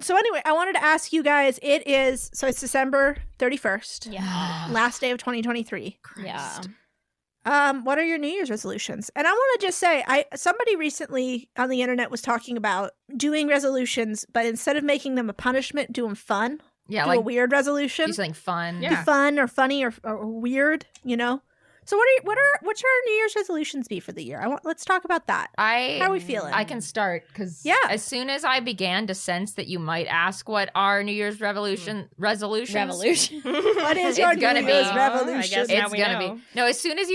So anyway, I wanted to ask you guys, it's December 31st. Yeah. Last day of 2023. Yeah. What are your New Year's resolutions? And I want to just say, somebody recently on the internet was talking about doing resolutions, but instead of making them a punishment, do them fun. Yeah, do like a weird resolution. do something fun. Be fun or funny or weird, you know? So what should our New Year's resolutions be for the year? Let's talk about that. How are we feeling? I can start because as soon as I began to sense that you might ask what our New Year's resolutions. What is your It's New gonna Year's be- revolution? I guess now It's we gonna know. be no. As soon as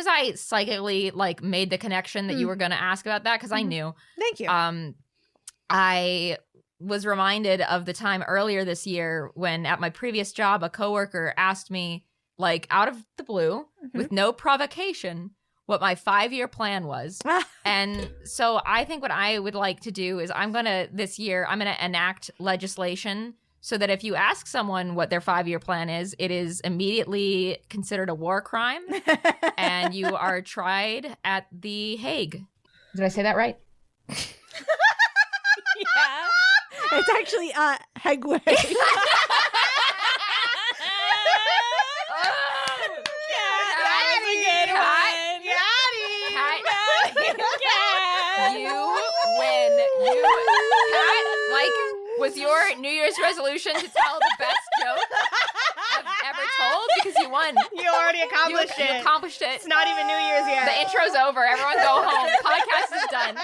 I psychically made the connection that you were gonna ask about that because I knew. Thank you. I was reminded of the time earlier this year when at my previous job a coworker asked me out of the blue with no provocation what my 5-year plan was. And so I think what I would like to do is this year I'm gonna enact legislation so that if you ask someone what their 5-year plan is, it is immediately considered a war crime and you are tried at The Hague. Did I say that right? Yeah. It's actually Hegway. You win. Was your New Year's resolution to tell the best joke I've ever told? Because you won. You already accomplished You it. accomplished it. It's not even New Year's yet. The intro's over. Everyone go home. Podcast is done.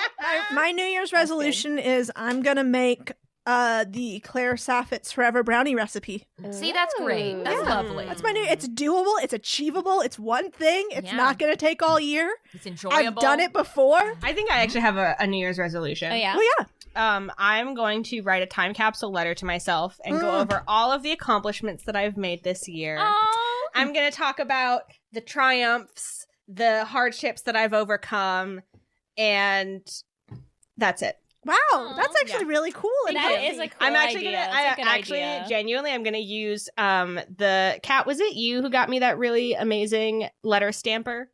My New Year's resolution is I'm gonna make the Claire Saffit's Forever Brownie recipe. See, that's great. That's lovely. That's my new. It's doable. It's achievable. It's one thing. It's Yeah. not gonna take all year. It's enjoyable. I've done it before. I think I actually have a New Year's resolution. Oh, yeah? Oh yeah. I'm going to write a time capsule letter to myself and go over all of the accomplishments that I've made this year. Oh. I'm going to talk about the triumphs, the hardships that I've overcome, and that's it. Wow, that's actually really cool. And That healthy. is a cool I'm actually idea. gonna. That's a good idea. Genuinely, I'm gonna use the cat. Was it you who got me that really amazing letter stamper?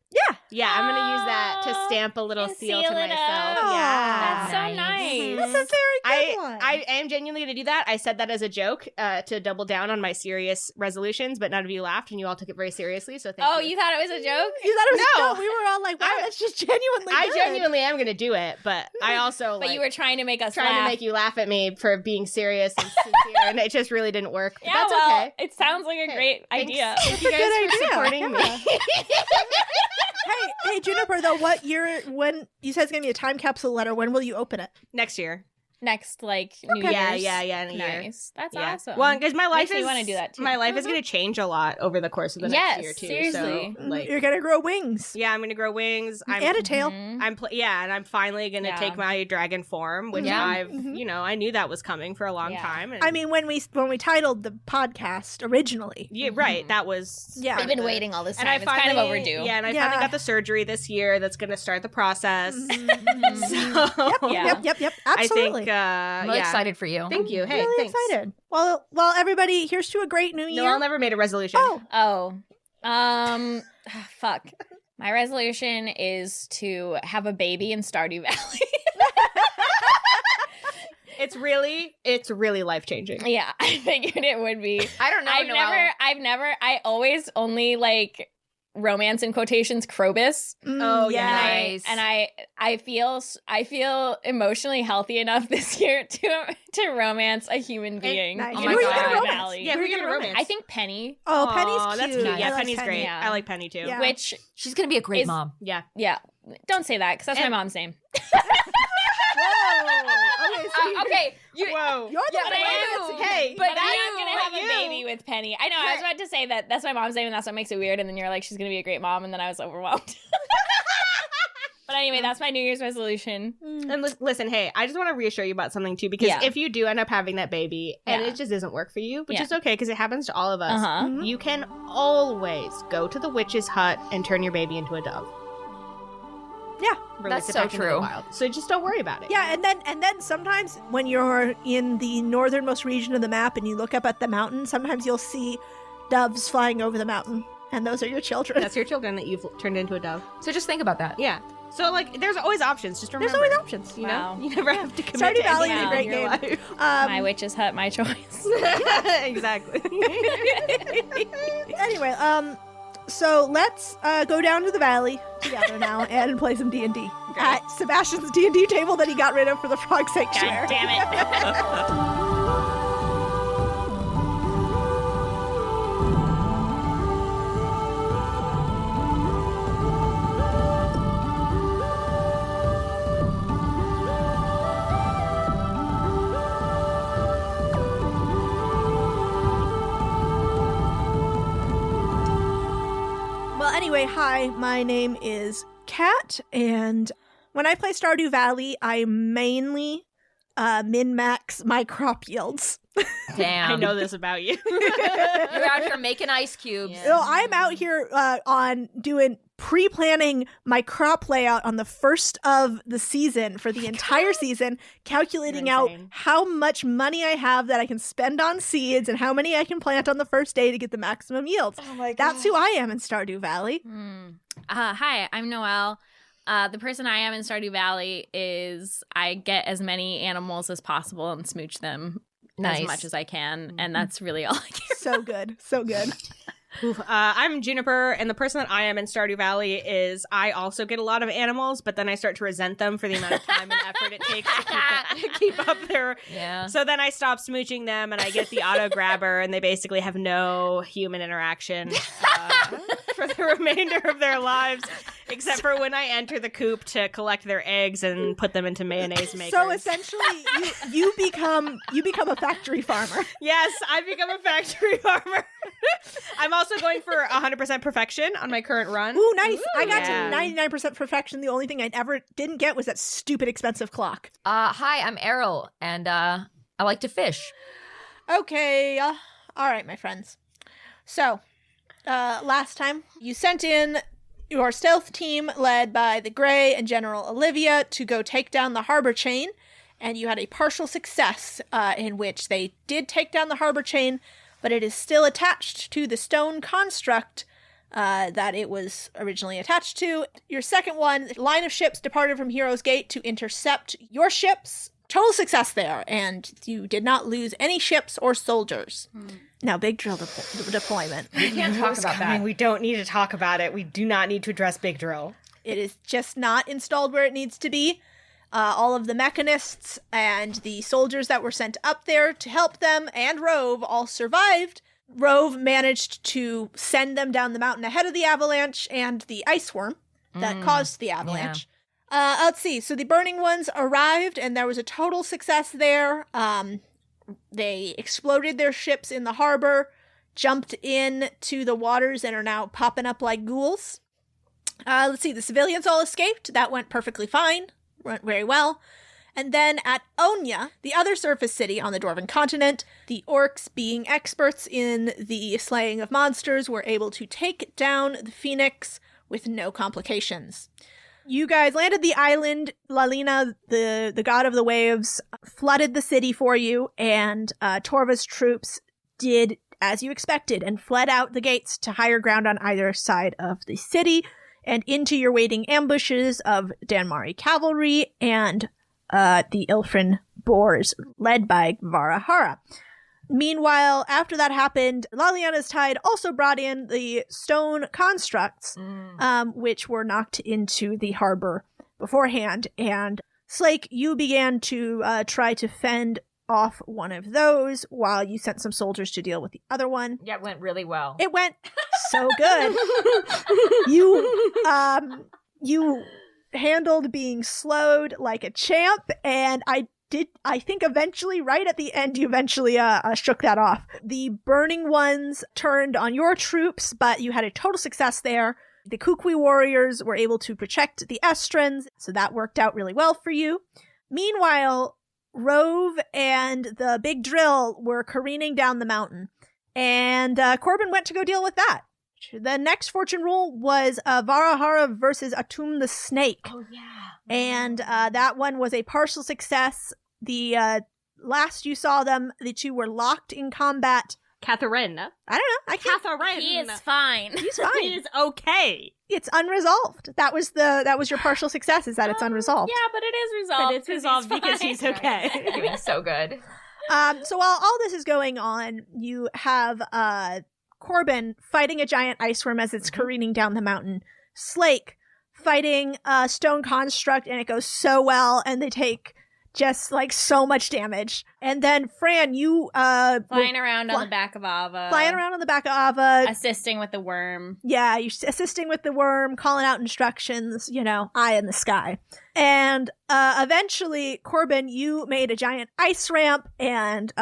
Yeah, I'm gonna use that to stamp a little And seal seal to it myself. up. Yeah, That's so nice. That's a very good one. I am genuinely going to do that. I said that as a joke to double down on my serious resolutions, but none of you laughed and you all took it very seriously. So thank Oh, you. you thought it was a joke? You thought it was No. no. We were all like, wow, that's just genuinely I good. genuinely am going to do it, but I also But you were trying to make us trying laugh. to make you laugh at me for being serious and sincere, and it just really didn't work. But Yeah, that's well, okay. it sounds like a Hey, great thanks. idea. Thank you guys good for idea. supporting me. Hey, Juniper, though, when you said it's going to be a time capsule letter, when will you open it? Next year. Next, New Yeah, Year's. yeah, in a year. Nice. That's Yeah. awesome. Well, because my life Makes me is wanna do that, too. My life is going to change a lot over the course of the next Yes, year too. seriously. So, like, You're going to grow wings. yeah, I'm going to grow wings. And a tail. Mhm. And I'm finally going to Yeah. take my dragon form, which Yeah. I knew that was coming for a long Yeah. time. And I mean, when we titled the podcast originally. yeah, right. That was Yeah. We've been waiting all this time. And I It's finally, kind of overdue. Yeah, and I Yeah. finally got the surgery this year. That's going to start the process. Mm-hmm. So Yeah. Yep. Absolutely. I think, I'm excited for you. Thank you. Hey, really thanks. excited. Well, everybody, here's to a great new year. Noelle never made a resolution. Fuck. My resolution is to have a baby in Stardew Valley. It's really life changing. Yeah, I figured it would be. I don't know. I always only like romance in quotations Krobus. Oh, yeah. Nice. And I feel emotionally healthy enough this year to romance a human being. Nice. Oh Who my are you God. gonna romance? Valley. Yeah, Who we're are you gonna gonna romance. I think Penny, Oh, Aw, Penny's that's cute. cute. Yeah, I like Penny's Penny. great. Yeah. I like Penny too. Yeah. which She's gonna be a great Is- mom. Yeah. yeah, don't say that because that's my mom's name. Whoa. Okay, so you- Okay, Whoa. You're the Yeah, one but that's- you- Hey, But that- I'm gonna have but a you- baby with Penny. I know. I was about to say that that's my mom's name, and that's what makes it weird. And then you're like, she's gonna be a great mom, and then I was overwhelmed. But anyway, that's my New Year's resolution. And listen, hey, I just want to reassure you about something too, because Yeah. if you do end up having that baby and Yeah. it just doesn't work for you, which Yeah. is okay because it happens to all of us, Uh-huh. you can always go to the witch's hut and turn your baby into a dove. Yeah. Release That's it so back into the true. wild. So just don't worry about it. Yeah, and then sometimes when you're in the northernmost region of the map and you look up at the mountain, sometimes you'll see doves flying over the mountain, and those are your children. That's your children that you've turned into a dove. So just think about that. Yeah. So, like, there's always options. Just remember. There's always options. You Wow. know? You never have to commit Stardew to Valley anything is a great in your game. life. My witch's hut, my choice. Exactly. Anyway, so let's go down to the valley together now and play some D&D at Sebastian's D&D table that he got rid of for the Frog Sanctuary. God damn it. Well, anyway, hi, my name is Kat, and when I play Stardew Valley, I mainly min-max my crop yields. Damn. I know this about you. You're out here making ice cubes. Yeah. So I'm out here on doing pre-planning my crop layout on the first of the season for the entire season, calculating You're out insane. how much money I have that I can spend on seeds and how many I can plant on the first day to get the maximum yields. Oh my That's who I am in Stardew Valley. Hi, I'm Noelle. The person I am in Stardew Valley is I get as many animals as possible and smooch them Nice. as much as I can, and that's really all I care. So good. So good. I'm Juniper, and the person that I am in Stardew Valley is I also get a lot of animals, but then I start to resent them for the amount of time and effort it takes to keep up their... Yeah. So then I stop smooching them, and I get the auto grabber, and they basically have no human interaction for the remainder of their lives, except for when I enter the coop to collect their eggs and put them into mayonnaise makers. So essentially, you become a factory farmer. Yes, I become a factory farmer. I'm also going for 100% perfection on my current run. Ooh, nice. I got Yeah. to 99% perfection. The only thing I ever didn't get was that stupid expensive clock. Hi, I'm Errol, and I like to fish. Okay. All right, my friends. So, last time you sent in your stealth team led by the Grey and General Olivia to go take down the harbor chain, and you had a partial success in which they did take down the harbor chain, but it is still attached to the stone construct that it was originally attached to. Your second one, line of ships departed from Heroes Gate to intercept your ships. Total success there, and you did not lose any ships or soldiers. Now, big drill deployment. We can't talk about that. We don't need to talk about it. We do not need to address Big Drill. It is just not installed where it needs to be. All of the mechanists and the soldiers that were sent up there to help them and Rove all survived. Rove managed to send them down the mountain ahead of the avalanche and the ice worm that caused the avalanche. Let's see. So the burning ones arrived and there was a total success there. They exploded their ships in the harbor, jumped into the waters and are now popping up like ghouls. Let's see. The civilians all escaped. That went perfectly fine. Went very well. And then at Onya, the other surface city on the Dwarven continent, the orcs, being experts in the slaying of monsters, were able to take down the Phoenix with no complications. You guys landed the island. Lalina, the god of the waves, flooded the city for you, and Torva's troops did as you expected and fled out the gates to higher ground on either side of the city and into your waiting ambushes of Danmari cavalry and the Ilfrin boars led by Varahara. Meanwhile, after that happened, Laliana's Tide also brought in the stone constructs, which were knocked into the harbor beforehand. And Slake, you began to try to fend off one of those while you sent some soldiers to deal with the other one. Yeah, it went really well. It went so good. You handled being slowed like a champ, and I think eventually, right at the end, you eventually shook that off. The burning ones turned on your troops, but you had a total success there. The Kukui warriors were able to protect the Estrans, so that worked out really well for you. Meanwhile, Rove and the Big Drill were careening down the mountain, and Corbin went to go deal with that. The next fortune roll was Varahara versus Atum the Snake. Oh, yeah. And that one was a partial success. The last you saw them, the two were locked in combat Catherine. I don't know. I can't. Catherine. He is fine. He's fine. He is okay. It's unresolved. That was your partial success, is that it's unresolved. Yeah, but it is resolved. But it's resolved because he's okay. Doing so good. So while all this is going on, you have Corbin fighting a giant ice worm as it's careening down the mountain. Slake fighting a stone construct, and it goes so well, and they take just like so much damage. And then Fran, you Flying around on the back of Ava. flying around on the back of Ava. Assisting with the worm. Yeah, you're assisting with the worm, calling out instructions, eye in the sky. And eventually, Corbin, you made a giant ice ramp and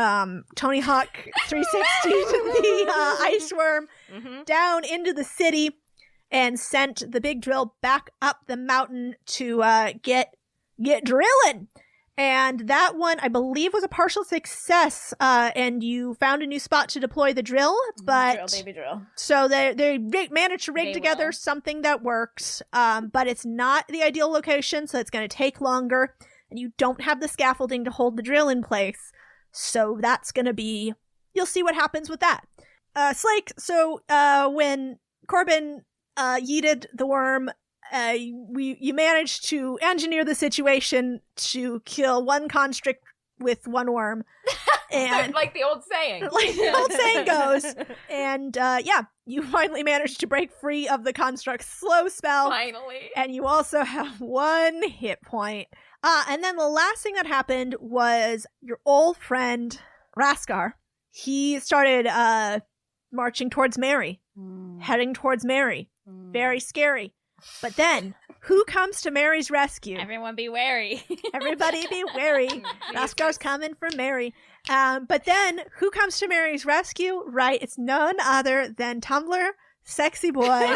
Tony Hawk 360 the ice worm down into the city and sent the big drill back up the mountain to get drilling. And that one, I believe, was a partial success, and you found a new spot to deploy the drill, but... Drill, baby drill. So they managed to rig They together will. something that works, but it's not the ideal location, so it's going to take longer, and you don't have the scaffolding to hold the drill in place, so that's going to be... You'll see what happens with that. Slake, so when Corbin yeeted the worm... you managed to engineer the situation to kill one constrict with one worm, and like the old saying. like the old saying goes. And you finally managed to break free of the construct's slow spell, Finally. and you also have 1 hit point. And then the last thing that happened was your old friend Raskar. He started marching towards Mary, heading towards Mary. Very scary. But then, who comes to Mary's rescue? Everyone be wary. Everybody be wary. Raskar's coming for Mary. But then, who comes to Mary's rescue? Right, it's none other than Tumblr sexy boy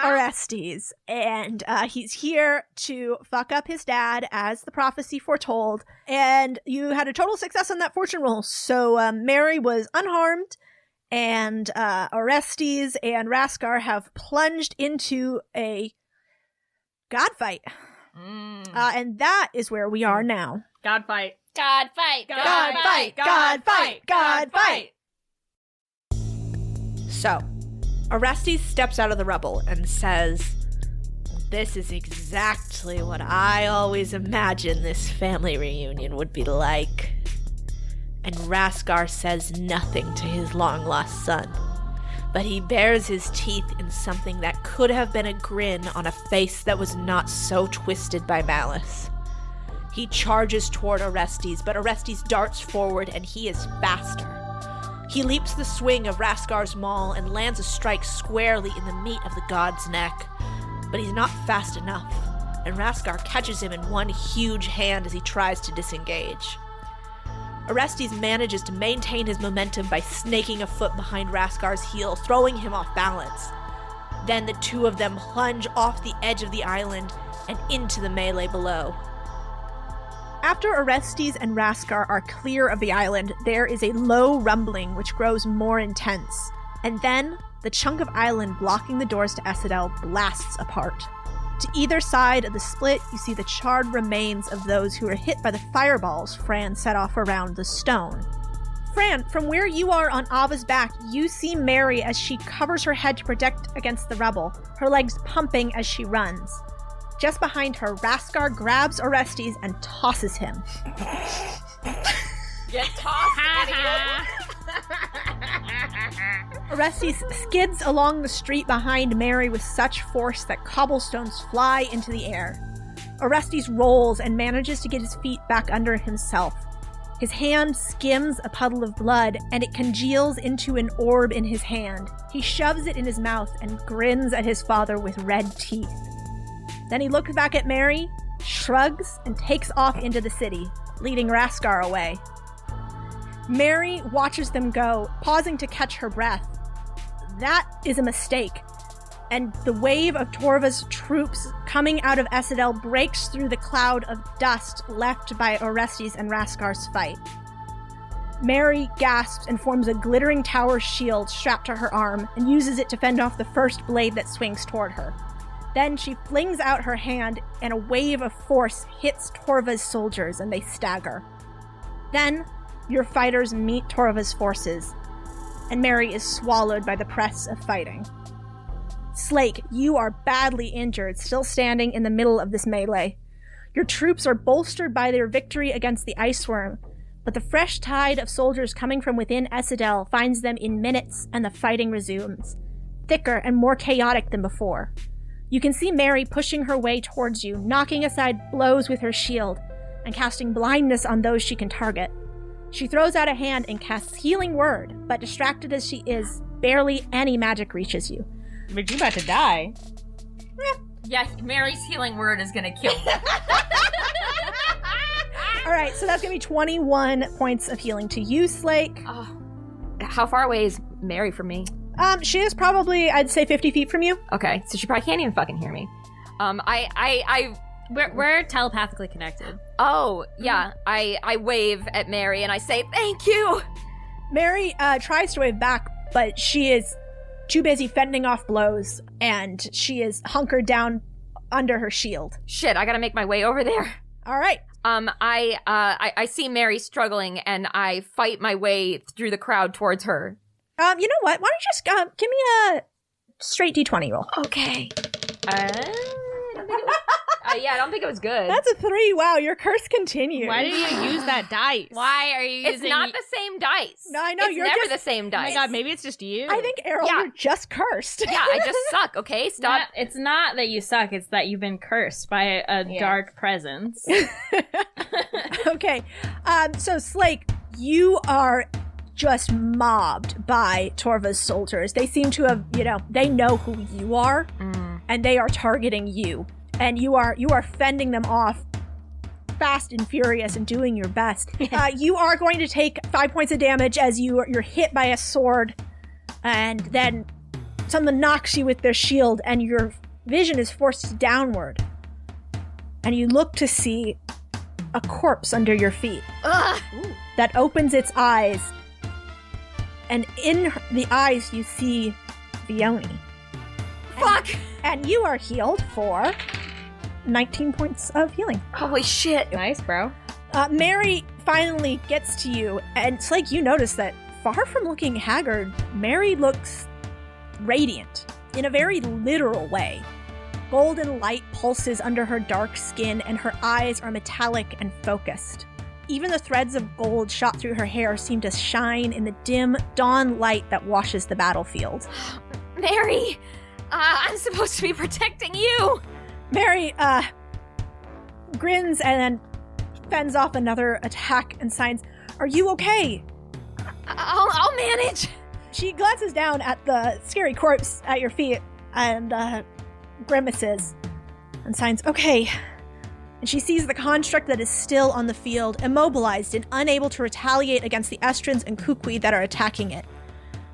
Orestes. And he's here to fuck up his dad, as the prophecy foretold. And you had a total success on that fortune roll. So Mary was unharmed. And Orestes and Raskar have plunged into a god fight. And that is where we are now. God fight. God fight. God fight. God fight. God fight. So, Orestes steps out of the rubble and says, "This is exactly what I always imagined this family reunion would be like." And Raskar says nothing to his long-lost son, but he bares his teeth in something that could have been a grin on a face that was not so twisted by malice. He charges toward Orestes, but Orestes darts forward and he is faster. He leaps the swing of Raskar's maul and lands a strike squarely in the meat of the god's neck, but he's not fast enough, and Raskar catches him in one huge hand as he tries to disengage. Orestes manages to maintain his momentum by snaking a foot behind Raskar's heel, throwing him off balance. Then the two of them plunge off the edge of the island and into the melee below. After Orestes and Raskar are clear of the island, there is a low rumbling which grows more intense. And then, the chunk of island blocking the doors to Essedel blasts apart. To either side of the split, you see the charred remains of those who were hit by the fireballs Fran set off around the stone. Fran, from where you are on Ava's back, you see Mary as she covers her head to protect against the rubble, her legs pumping as she runs. Just behind her, Raskar grabs Orestes and tosses him. Get tossed, idiot. Orestes skids along the street behind Mary with such force that cobblestones fly into the air. Orestes rolls and manages to get his feet back under himself. His hand skims a puddle of blood, and it congeals into an orb in his hand. He shoves it in his mouth and grins at his father with red teeth. Then he looks back at Mary, shrugs, and takes off into the city, leading Raskar away. Mary watches them go, pausing to catch her breath. That is a mistake, and the wave of Torva's troops coming out of Essedel breaks through the cloud of dust left by Orestes and Raskar's fight. Mary gasps and forms a glittering tower shield strapped to her arm and uses it to fend off the first blade that swings toward her. Then she flings out her hand, and a wave of force hits Torva's soldiers, and they stagger. Then, your fighters meet Torva's forces, and Mary is swallowed by the press of fighting. Slake, you are badly injured, still standing in the middle of this melee. Your troops are bolstered by their victory against the Ice Worm, but the fresh tide of soldiers coming from within Essedel finds them in minutes, and the fighting resumes, thicker and more chaotic than before. You can see Mary pushing her way towards you, knocking aside blows with her shield, and casting blindness on those she can target. She throws out a hand and casts Healing Word, but distracted as she is, barely any magic reaches you. But you about to die. Yeah, Mary's healing word is gonna kill me. Alright, so that's gonna be 21 points of healing to you, Slake. Oh. How far away is Mary from me? She is probably, I'd say, 50 feet from you. Okay, so she probably can't even fucking hear me. We're telepathically connected. Oh, yeah. I wave at Mary and I say, thank you! Mary tries to wave back, but she is too busy fending off blows, and she is hunkered down under her shield. Shit, I gotta make my way over there. Alright. I see Mary struggling, and I fight my way through the crowd towards her. You know what? Why don't you just give me a straight D20 roll? Okay. Yeah, I don't think it was good. That's a 3. Wow, your curse continues. Why did you use that dice? Why are you It's using... not the same dice. No, I know, It's you're never just- the same Oh dice. my god, maybe it's just you. I think, Errol, Yeah. you're just cursed. Yeah, I just suck, okay? Stop. It's not that you suck, it's that you've been cursed by a dark presence. Okay. So, Slake, you are just mobbed by Torva's soldiers. They seem to have, they know who you are, and they are targeting you. And you are fending them off fast and furious and doing your best. You are going to take 5 points of damage as you're hit by a sword, and then someone knocks you with their shield, and your vision is forced downward. And you look to see a corpse under your feet Ugh. that opens its eyes, and in the eyes you see Vioni. Fuck! And you are healed for 19 points of healing. Holy shit. Nice, bro. Mary finally gets to you, and Slake, you notice that far from looking haggard, Mary looks radiant in a very literal way. Golden light pulses under her dark skin, and her eyes are metallic and focused. Even the threads of gold shot through her hair seem to shine in the dim dawn light that washes the battlefield. Mary! I'm supposed to be protecting you! Mary, grins and then fends off another attack and signs, "Are you okay?" I'll manage! She glances down at the scary corpse at your feet and grimaces and signs, "Okay." And she sees the construct that is still on the field, immobilized and unable to retaliate against the Estrins and Kukui that are attacking it.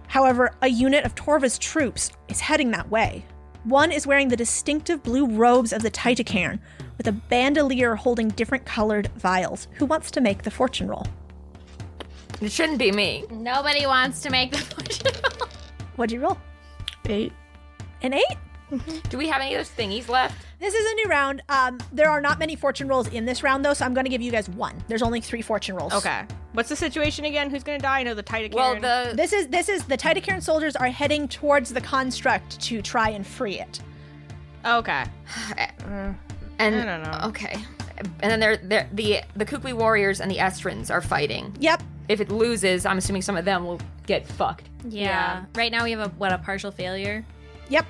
However, a unit of Torva's troops is heading that way. One is wearing the distinctive blue robes of the Titacairn, with a bandolier holding different colored vials. Who wants to make the fortune roll? It shouldn't be me. Nobody wants to make the fortune roll. What'd you roll? 8. An 8? Do we have any of those thingies left? This is a new round. There are not many fortune rolls in this round, though, so I'm going to give you guys one. There's only 3 fortune rolls. Okay. What's the situation again? Who's gonna die? I know the Titacairn. Well, the... This is the Titacairn soldiers are heading towards the construct to try and free it. Okay. and I don't know. Okay. And then the Kukui warriors and the Estrins are fighting. Yep. If it loses, I'm assuming some of them will get fucked. Yeah. Right now we have a partial failure. Yep.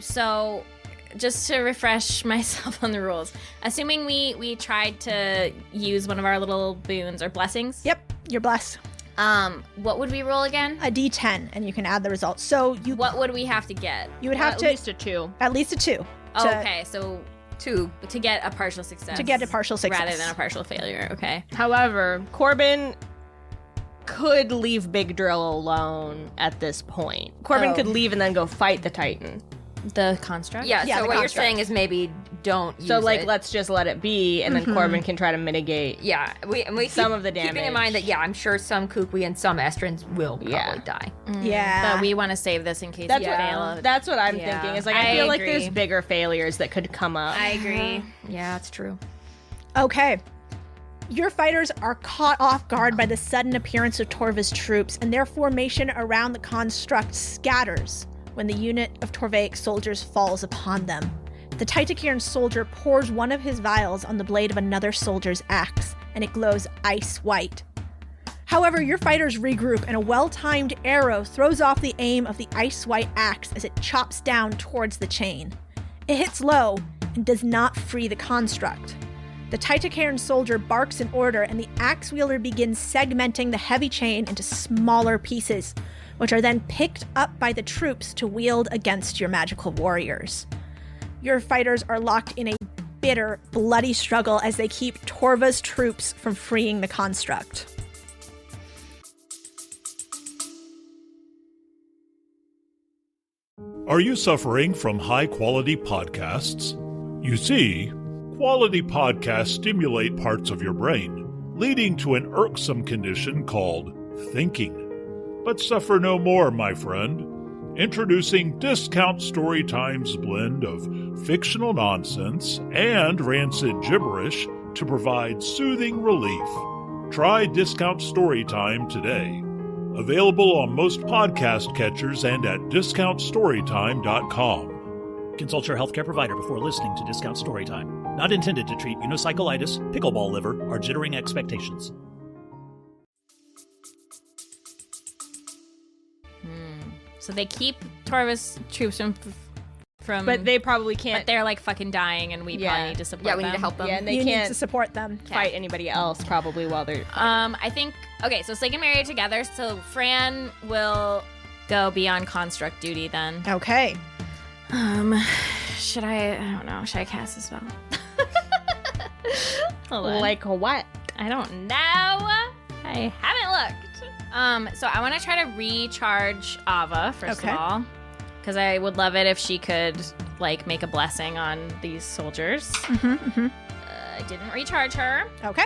So, just to refresh myself on the rules, assuming we tried to use one of our little boons or blessings. Yep. You're blessed. What would we roll again? A D10, and you can add the results. So What would we have to get? you would have At to least a 2. at least a 2 Oh, okay, so 2. to get a partial success. to get a partial success. rather than a partial failure. Okay. However, Corbin could leave Big Drill alone at this point. Corbin Oh. could leave and then go fight the Titan. The construct. Yeah, Yeah, so the what you're construct. saying is maybe don't use So, like, it. let's just let it be, and then Corbin can try to mitigate. Yeah, we Some keep- of the Keeping in damage. mind that, yeah, I'm sure some Kukui and some Estrins will probably Yeah. die. Yeah. But we want to save this in case That's we what, fail. that's what I'm Yeah. thinking. Is like I I feel like agree. there's bigger failures that could come up. I agree. Yeah, it's true. Okay. Your fighters are caught off guard by the sudden appearance of Torva's troops, and their formation around the construct scatters when the unit of Torvaic soldiers falls upon them. The Titacairn soldier pours one of his vials on the blade of another soldier's axe, and it glows ice white. However, your fighters regroup, and a well-timed arrow throws off the aim of the ice-white axe as it chops down towards the chain. It hits low and does not free the construct. The Titacairn soldier barks an order, and the axe wielder begins segmenting the heavy chain into smaller pieces, which are then picked up by the troops to wield against your magical warriors. Your fighters are locked in a bitter, bloody struggle as they keep Torva's troops from freeing the construct. Are you suffering from high-quality podcasts? You see, quality podcasts stimulate parts of your brain, leading to an irksome condition called thinking. But suffer no more, my friend. Introducing Discount Storytime's blend of fictional nonsense and rancid gibberish to provide soothing relief. Try Discount Storytime today. Available on most podcast catchers and at discountstorytime.com. Consult your healthcare provider before listening to Discount Storytime. Not intended to treat unicyclitis, pickleball liver, or jittering expectations. So they keep Torva's troops from But they probably can't. But they're like fucking dying, and we probably need to support them. Yeah, we need to help them. Yeah, and they You need can't to support them. fight anybody else probably while they're. I think so Slake and Mary are together. So Fran will go be on construct duty then. Okay. Should I don't know. Should I cast a spell? Hold on. Like what? I don't know. I haven't looked. So I want to try to recharge Ava first Okay. of all, because I would love it if she could like make a blessing on these soldiers. I didn't recharge her. Okay.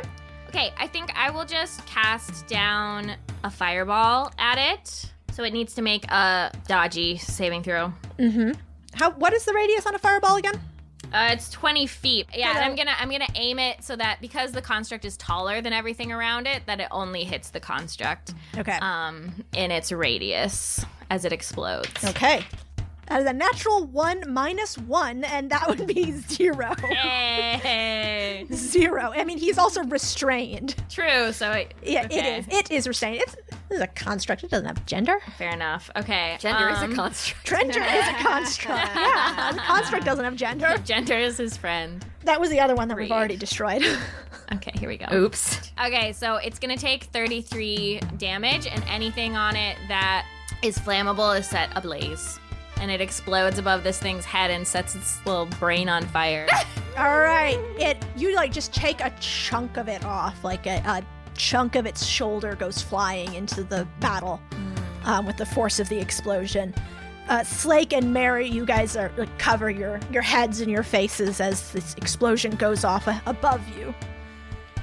Okay, I think I will just cast down a fireball at it. So it needs to make a dodgy saving throw. What is the radius on a fireball again? It's 20 feet. Yeah, Hello. and I'm gonna aim it so that because the construct is taller than everything around it, that it only hits the construct. Okay. In its radius as it explodes. Okay. That is a natural 1 minus 1, and that would be 0. Hey. 0. I mean, he's also restrained. True. So Yeah, okay. it is. It is restrained. This is a construct. It doesn't have gender. Fair enough. Okay. Gender is a construct. Gender is a construct. Yeah, the construct doesn't have gender. Gender is his friend. That was the other one that we've Read. already destroyed. Okay, here we go. Oops. Okay, so it's gonna take 33 damage, and anything on it that is flammable is set ablaze. And it explodes above this thing's head and sets its little brain on fire. All right. You like just take a chunk of it off, like a chunk of its shoulder goes flying into the battle with the force of the explosion. Slake and Mary, you guys are cover your heads and your faces as this explosion goes off above you.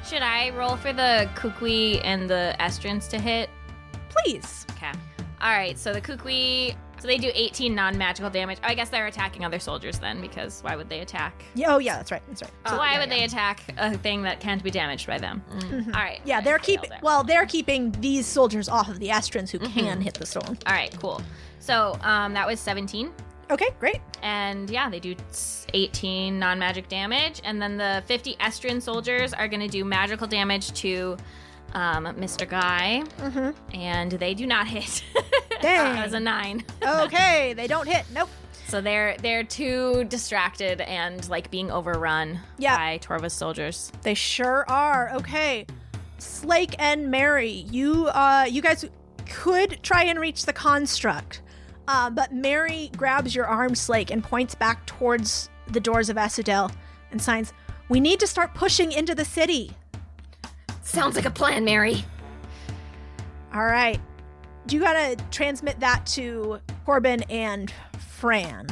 Should I roll for the Kukui and the Estrins to hit? Please. Okay. All right, so the Kukui, so they do 18 non-magical damage. Oh, I guess they're attacking other soldiers then, because why would they attack? Yeah, oh yeah, that's right. That's right. So why would they attack a thing that can't be damaged by them? All right. Yeah, I they're failed keeping. it. Well, they're keeping these soldiers off of the Estrins who can hit the stone. All right, cool. So that was 17. Okay, great. And yeah, they do 18 non-magic damage. And then the 50 Estrin soldiers are going to do magical damage to Mr. Guy. And they do not hit. Dang. That was a 9. Okay, they don't hit. Nope. So they're too distracted and like being overrun Yeah. by Torva's soldiers. They sure are. Okay. Slake and Mary, you guys could try and reach the construct. But Mary grabs your arm, Slake, and points back towards the doors of Esudel and signs, "We need to start pushing into the city." Sounds like a plan, Mary. All right. You gotta transmit that to Corbin and Fran.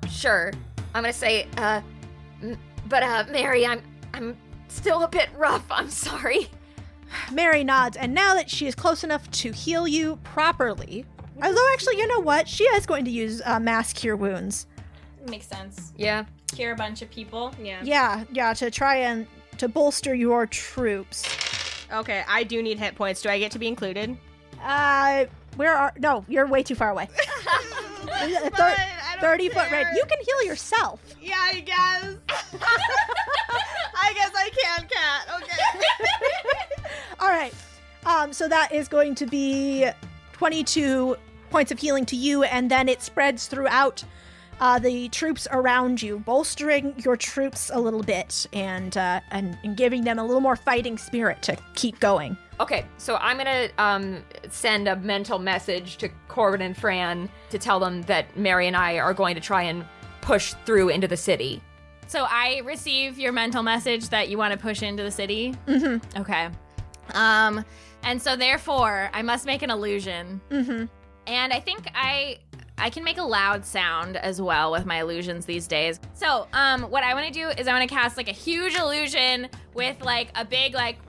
Sure. I'm gonna say, but Mary, I'm still a bit rough. I'm sorry. Mary nods, and now that she is close enough to heal you properly, although actually, you know what? She is going to use Mass Cure Wounds. Makes sense. Yeah. Cure a bunch of people. Yeah. Yeah, to try and to bolster your troops. Okay, I do need hit points. Do I get to be included? No, you're way too far away. 30-foot range. You can heal yourself. Yeah, I guess. I guess I can, Cat. Okay. All right. So that is going to be 22 points of healing to you, and then it spreads throughout the troops around you, bolstering your troops a little bit and giving them a little more fighting spirit to keep going. Okay, so I'm gonna send a mental message to Corbin and Fran to tell them that Mary and I are going to try and push through into the city. So I receive your mental message that you want to push into the city? Mm-hmm. Okay. And so therefore, I must make an illusion. Mm-hmm. And I think I can make a loud sound as well with my illusions these days. So, what I want to do is I want to cast like a huge illusion with like a big like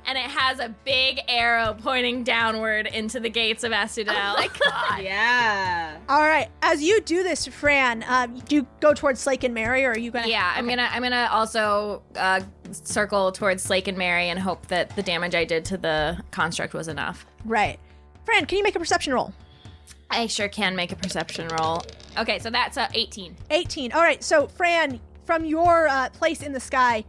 and it has a big arrow pointing downward into the gates of Estudel. Oh my God. Yeah. All right. As you do this, Fran, do you go towards Slake and Mary, or are you gonna? Yeah, I'm gonna also circle towards Slake and Mary and hope that the damage I did to the construct was enough. Right. Fran, can you make a perception roll? I sure can make a perception roll. Okay, so that's 18. 18. All right. So, Fran, from your place in the sky,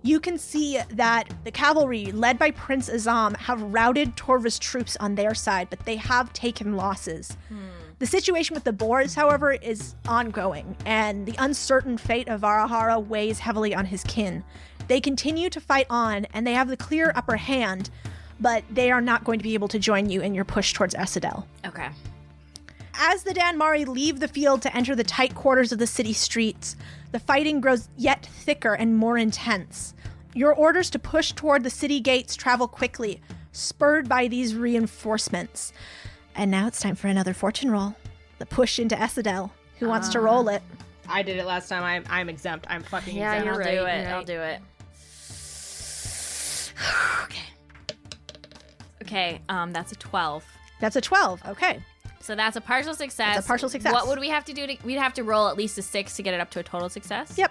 you can see that the cavalry, led by Prince Azam, have routed Torva's troops on their side, but they have taken losses. The situation with the Boars, however, is ongoing, and the uncertain fate of Varahara weighs heavily on his kin. They continue to fight on, and they have the clear upper hand, but they are not going to be able to join you in your push towards Estudel. Okay. As the Danmari leave the field to enter the tight quarters of the city streets, the fighting grows yet thicker and more intense. Your orders to push toward the city gates travel quickly, spurred by these reinforcements. And now it's time for another fortune roll. The push into Estudel. Who wants to roll it? I did it last time. I'm exempt. I'm fucking Yeah, exempt. you're right, you're right. I'll do it. Okay, that's a 12. That's a 12. Okay. So that's a partial success. That's a partial success. What would we have to do? We'd have to roll at least a 6 to get it up to a total success? Yep.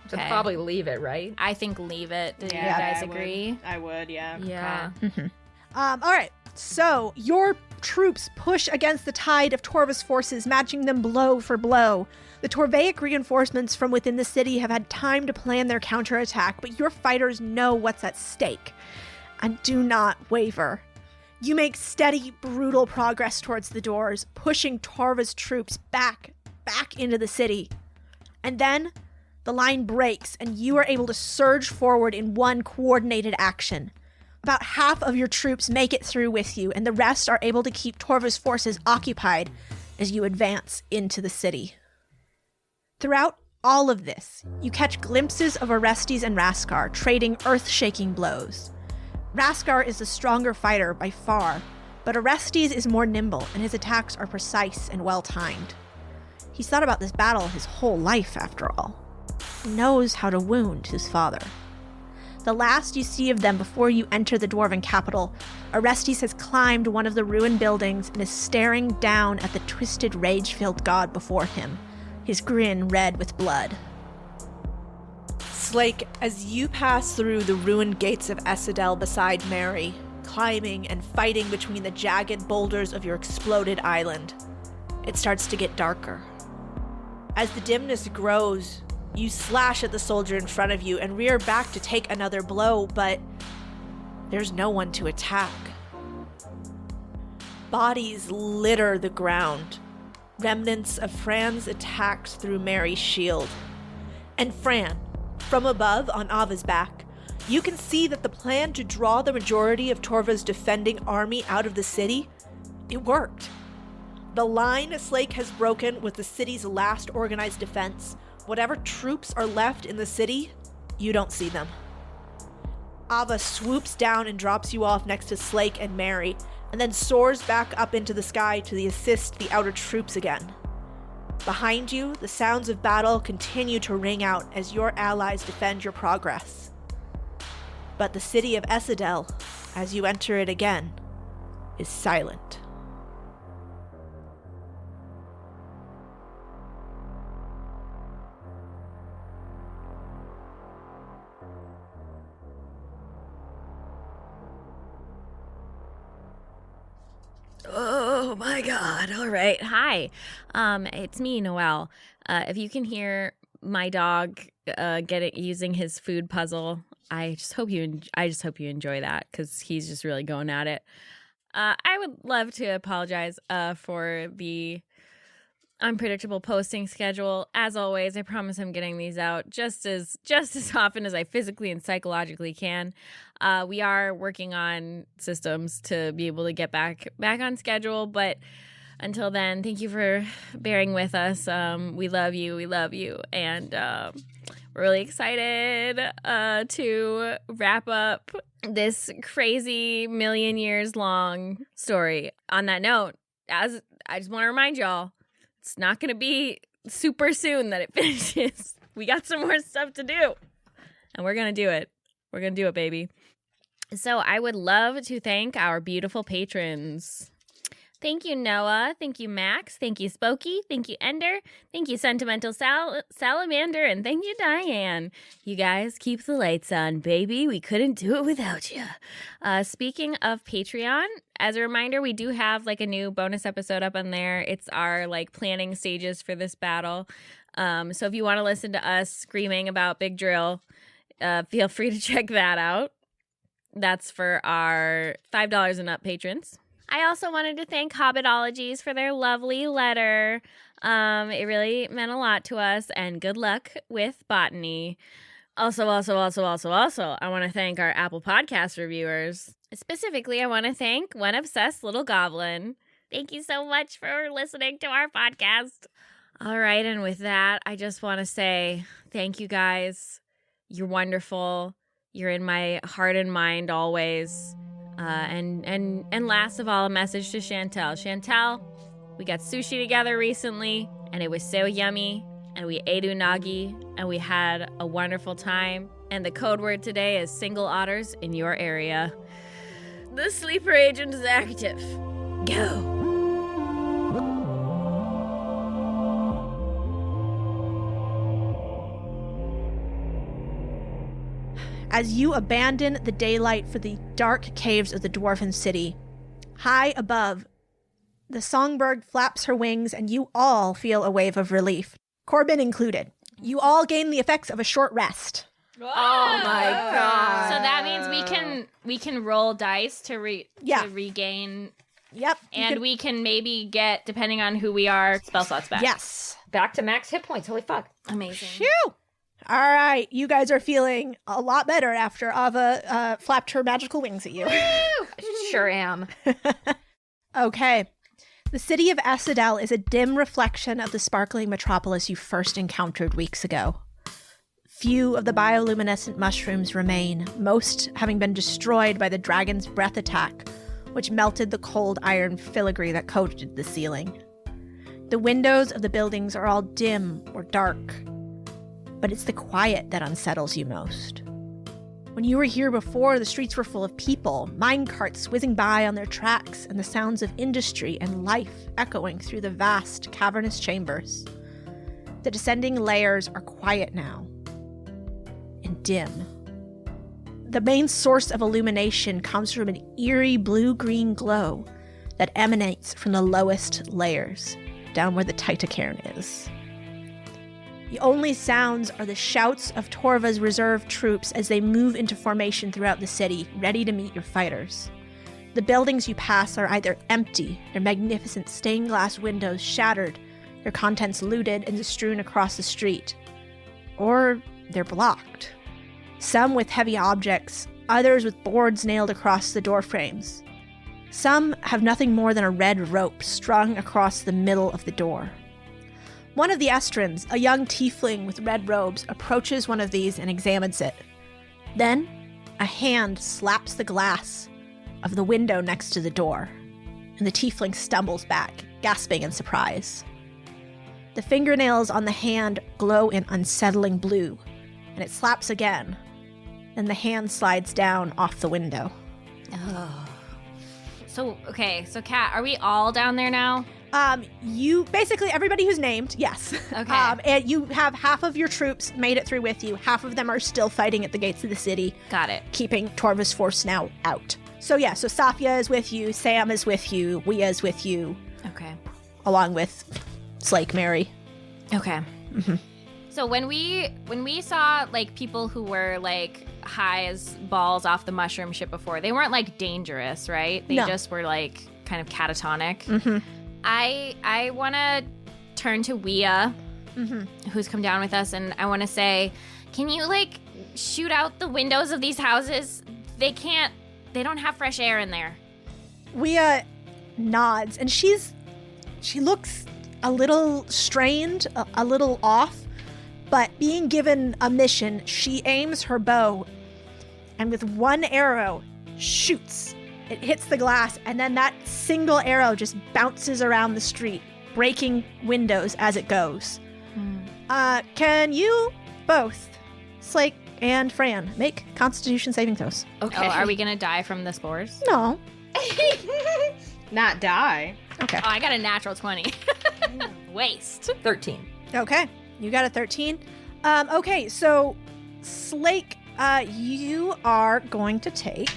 So Okay. probably leave it, right? I think leave it. Do you Yeah, guys I would. agree? I would, yeah. Yeah. All right. So your troops push against the tide of Torva's forces, matching them blow for blow. The Torvaic reinforcements from within the city have had time to plan their counterattack, but your fighters know what's at stake and do not waver. You make steady, brutal progress towards the doors, pushing Torva's troops back into the city. And then the line breaks, and you are able to surge forward in one coordinated action. About half of your troops make it through with you, and the rest are able to keep Torva's forces occupied as you advance into the city. Throughout all of this, you catch glimpses of Orestes and Raskar trading earth-shaking blows. Raskar is the stronger fighter by far, but Orestes is more nimble, and his attacks are precise and well-timed. He's thought about this battle his whole life, after all. He knows how to wound his father. The last you see of them before you enter the Dwarven capital, Orestes has climbed one of the ruined buildings and is staring down at the twisted, rage-filled god before him, his grin red with blood. Slake, as you pass through the ruined gates of Estudel beside Mary, climbing and fighting between the jagged boulders of your exploded island, it starts to get darker. As the dimness grows, you slash at the soldier in front of you and rear back to take another blow, but there's no one to attack. Bodies litter the ground, remnants of Fran's attacks through Mary's shield. And Fran, from above on Ava's back, you can see that the plan to draw the majority of Torva's defending army out of the city, it worked. The line Slake has broken with the city's last organized defense. Whatever troops are left in the city, you don't see them. Ava swoops down and drops you off next to Slake and Mary, and then soars back up into the sky to assist the outer troops again. Behind you, the sounds of battle continue to ring out as your allies defend your progress. But the city of Estudel, as you enter it again, is silent. Oh my God. All right. Hi. It's me, Noelle. If you can hear my dog using his food puzzle, I just hope you enjoy that, because he's just really going at it. I would love to apologize for the unpredictable posting schedule. As always, I promise I'm getting these out just as often as I physically and psychologically can. We are working on systems to be able to get back on schedule, but until then, thank you for bearing with us. We love you, and we're really excited to wrap up this crazy million years long story. On that note, as I just want to remind y'all, it's not going to be super soon that it finishes. We got some more stuff to do, and we're going to do it. We're going to do it, baby. So I would love to thank our beautiful patrons. Thank you, Noah. Thank you, Max. Thank you, Spokey. Thank you, Ender. Thank you, Sentimental Salamander. And thank you, Diane. You guys keep the lights on, baby. We couldn't do it without you. Speaking of Patreon, as a reminder, we do have like a new bonus episode up on there. It's our like planning stages for this battle. So if you want to listen to us screaming about Big Drill, feel free to check that out. That's for our $5 and up patrons. I also wanted to thank Hobbitologies for their lovely letter. It really meant a lot to us, and good luck with botany. Also, I want to thank our Apple Podcast reviewers. Specifically, I want to thank One Obsessed Little Goblin. Thank you so much for listening to our podcast. All right, and with that, I just want to say thank you guys. You're wonderful. You're in my heart and mind always. And last of all, a message to Chantel. Chantel, we got sushi together recently, and it was so yummy, and we ate unagi, and we had a wonderful time. And the code word today is single otters in your area. The sleeper agent is active. Go. As you abandon the daylight for the dark caves of the Dwarven City, high above, the songbird flaps her wings and you all feel a wave of relief, Corbin included. You all gain the effects of a short rest. Oh my God. So that means we can roll dice to regain. Yep. And we can maybe get, depending on who we are, spell slots back. Yes. Back to max hit points. Holy fuck. Amazing. Phew. All right, you guys are feeling a lot better after Ava flapped her magical wings at you. Sure am. Okay. The city of Essedel is a dim reflection of the sparkling metropolis you first encountered weeks ago. Few of the bioluminescent mushrooms remain, most having been destroyed by the dragon's breath attack, which melted the cold iron filigree that coated the ceiling. The windows of the buildings are all dim or dark, but it's the quiet that unsettles you most. When you were here before, the streets were full of people, minecarts whizzing by on their tracks, and the sounds of industry and life echoing through the vast, cavernous chambers. The descending layers are quiet now, and dim. The main source of illumination comes from an eerie blue-green glow that emanates from the lowest layers, down where the Titacairn is. The only sounds are the shouts of Torva's reserve troops as they move into formation throughout the city, ready to meet your fighters. The buildings you pass are either empty, their magnificent stained glass windows shattered, their contents looted and strewn across the street, or they're blocked. Some with heavy objects, others with boards nailed across the doorframes. Some have nothing more than a red rope strung across the middle of the door. One of the Estrins, a young tiefling with red robes, approaches one of these and examines it. Then, a hand slaps the glass of the window next to the door, and the tiefling stumbles back, gasping in surprise. The fingernails on the hand glow in unsettling blue, and it slaps again. Then the hand slides down off the window. Oh. So Kat, are we all down there now? You basically everybody who's named, yes. Okay. And you have half of your troops made it through with you. Half of them are still fighting at the gates of the city. Got it. Keeping Torva's force now out. So Safia is with you, Sam is with you, Wea is with you, Okay. along with Slake Mary. Okay. Mhm. So when we saw like people who were like high as balls off the mushroom shit before, they weren't like dangerous, right? They No. just were like kind of catatonic. Mm-hmm. I want to turn to Wea, Mm-hmm. who's come down with us, and I want to say, can you like shoot out the windows of these houses? They don't have fresh air in there. Wea nods, and she looks a little strained, a little off, but being given a mission, she aims her bow, and with one arrow, shoots. It hits the glass, and then that single arrow just bounces around the street, breaking windows as it goes. Can you both, Slake and Fran, make Constitution saving throws? Okay. Oh, are we gonna die from the spores? No. Not die. Okay. Oh, I got a natural 20. Waste. 13. Okay, you got a 13. Okay, so Slake, you are going to take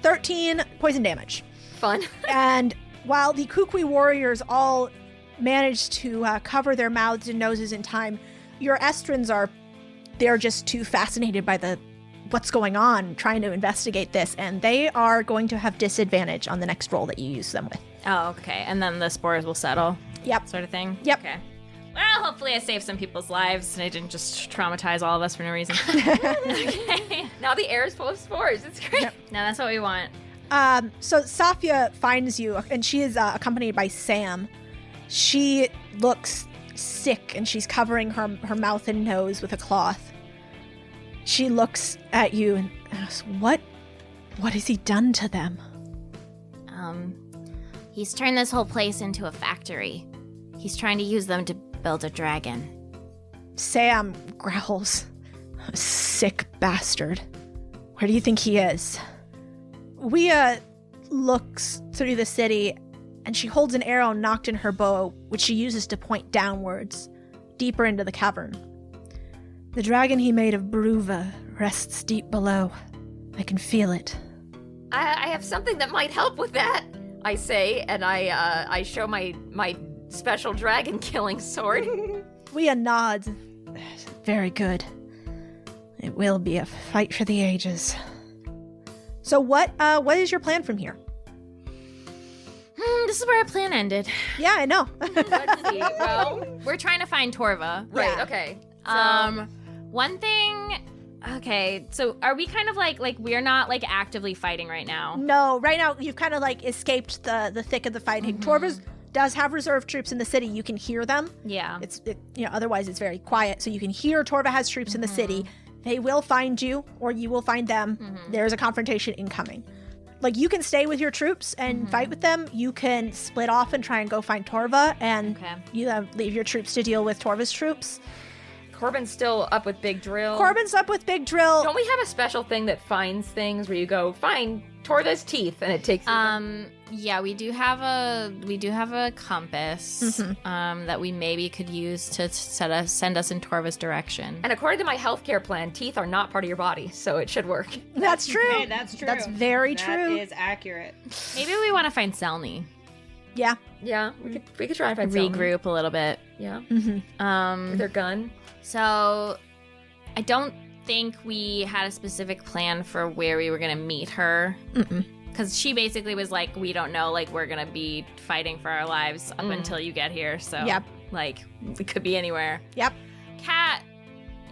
13 poison damage. Fun. And while the Kukui warriors all manage to cover their mouths and noses in time, your Estrins they're just too fascinated by what's going on, trying to investigate this, and they are going to have disadvantage on the next roll that you use them with. Oh, okay. And then the spores will settle. Yep. Sort of thing. Yep. Okay. Well, hopefully I saved some people's lives and I didn't just traumatize all of us for no reason. Okay. Now the air is full of spores. It's great. No, that's what we want. So Safia finds you, and she is accompanied by Sam. She looks sick, and she's covering her mouth and nose with a cloth. She looks at you and asks, What has he done to them? He's turned this whole place into a factory. He's trying to use them to build a dragon. Sam growls, Sick bastard. Where do you think he is? Wea looks through the city, and she holds an arrow nocked in her bow, which she uses to point downwards, deeper into the cavern. The dragon he made of Bruva rests deep below. I can feel it. I have something that might help with that, I say, and I show my special dragon killing sword. Wea nods. Very good. It will be a fight for the ages. So what is your plan from here? This is where our plan ended. Yeah, I know. Let's see. Well, We're trying to find Torva. right. Yeah. Okay. One thing. Okay, so are we kind of like we're not like actively fighting right now? No, right now you've kind of like escaped the thick of the fighting. Torva's does have reserve troops in the city. You can hear them. Yeah. Otherwise it's very quiet. So you can hear Torva has troops in the city. They will find you, or you will find them. There's a confrontation incoming. Like, you can stay with your troops and fight with them. You can split off and try and go find Torva, and Okay. you leave your troops to deal with Torva's troops. Corbin's still up with Big Drill. Corbin's up with Big Drill. Don't we have a special thing that finds things where you go find Torva's teeth and it takes you Yeah, we do have a compass that we maybe could use to send us in Torva's direction. And according to my healthcare plan, teeth are not part of your body, so it should work. That's true. Hey, that's true. That's very true. That is accurate. Maybe we want to find Selny. Yeah. Yeah, we could try and find someone. Regroup a little bit. Yeah, Mm-hmm. with their gun. So I don't think we had a specific plan for where we were going to meet her. Because she basically was like, we don't know, like, we're going to be fighting for our lives up until you get here. So, Yep. like, we could be anywhere. Yep. Kat,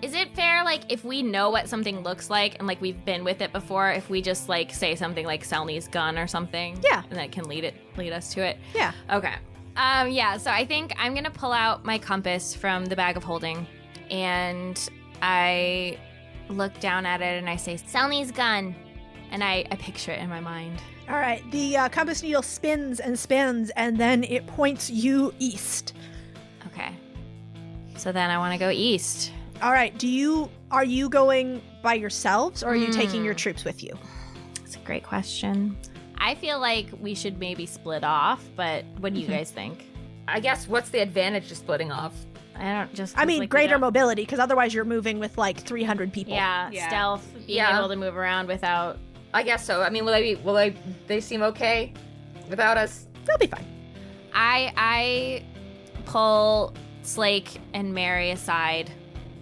is it fair, like, if we know what something looks like and, like, we've been with it before, if we just, like, say something like Selny's gun or something? Yeah. And that can lead us to it? Yeah. Okay. Yeah, so I think I'm going to pull out my compass from the bag of holding, and I look down at it and I say, Selny's gun. And I picture it in my mind. All right. The compass needle spins and spins, and then it points you east. Okay. So then I want to go east. All right. Are you going by yourselves, or are you taking your troops with you? That's a great question. I feel like we should maybe split off, but what do you guys think? I guess what's the advantage to splitting off? I don't just. I mean, like, we greater don't- mobility, because otherwise you're moving with like 300 people. Yeah, Yeah. stealth, being Yeah. able to move around without. I guess so. I mean, will they seem okay without us? They'll be fine. I pull Slake and Mary aside,